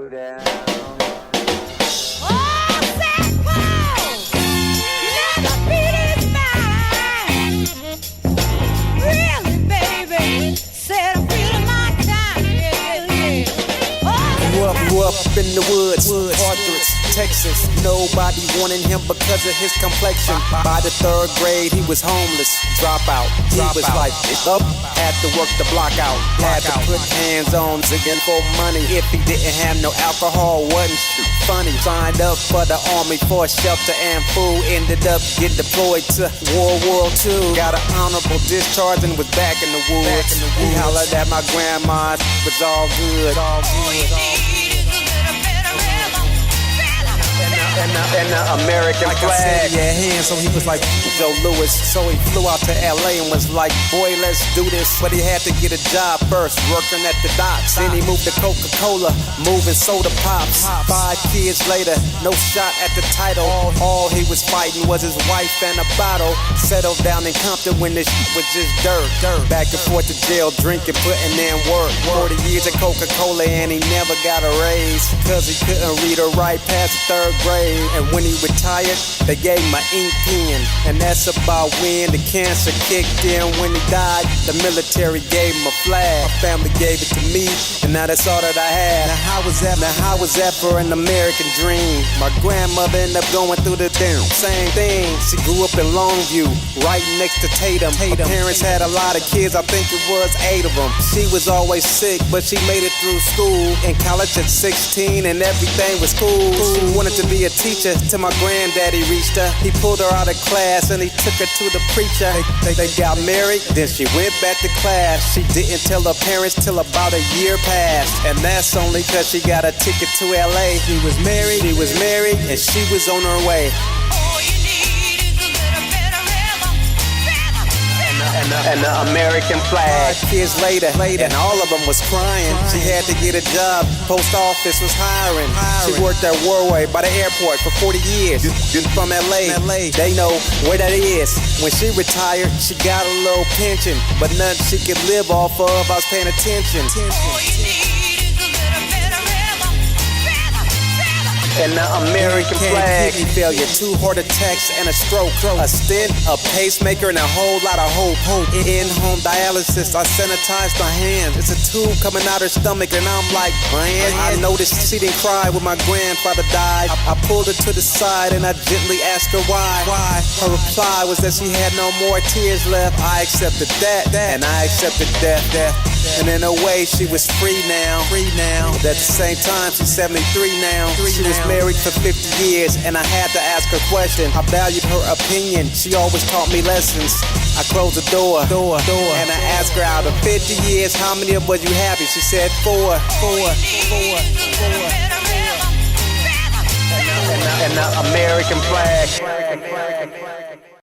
Showdown. Grew up in the woods, Partridge, Texas. Nobody wanted him because of his complexion. By the third grade, he was homeless, dropout. He was like, up, had to work the block out. Had to put hands on zigging for money. If he didn't have no alcohol, wasn't funny. Signed up for the army for shelter and food. Ended up getting deployed to World War II. Got an honorable discharge and was back in the woods. He hollered at my grandma, was all good. And the American flag. I said he had hands, so he was like Joe Louis. So he flew out to LA and was like, boy, let's do this. But he had to get a job first, working at the docks. Then he moved to Coca-Cola, moving soda pops. 5 kids later, no shot at the title. All he was fighting was his wife and a bottle. Settled down in Compton when this shit was just dirt. Back and forth to jail, drinking, putting in work. 40 years at Coca-Cola and he never got a raise. Cause he couldn't read or write past the 3rd grade. And when he retired, they gave him an ink pen. And that's about when the cancer kicked in. When he died, the military gave him a flag. My family gave it to me, and now that's all that I had. Now how was that for an American dream? My grandmother ended up going through the same thing. She grew up in Longview, right next to Tatum. Her parents had a lot of kids, I think it was 8 of them. She was always sick, but she made it through school. In college at 16, and everything was cool. She wanted to be a teacher till my granddaddy reached her. He pulled her out of class and he took her to the preacher. They got married, then she went back to class. She didn't tell her parents till about a year passed. And that's only cause she got a ticket to LA. She was married, and she was on her way. And the American flag. 5 kids later, and all of them was crying. She had to get a job, post office was hiring. She worked at Warway by the airport for 40 years. From LA, they know where that is. When she retired, she got a little pension, but nothing she could live off of. I was paying attention. And the American flag. Kidney failure, 2 heart attacks and a stroke, a stent, a pacemaker, and a whole lot of hope. In-home dialysis, I sanitized my hands. It's a tube coming out her stomach, and I'm like, man. I noticed she didn't cry when my grandfather died. I pulled her to the side and I gently asked her why. Her reply was that she had no more tears left. I accepted that, and I accepted death. And in a way, she was free now. But at the same time, she's 73 now. She was married for 50 years, and I had to ask her a question. I valued her opinion. She always taught me lessons. I closed the door, and I asked her, out of 50 years, how many of us you happy? She said 4. And the American flag.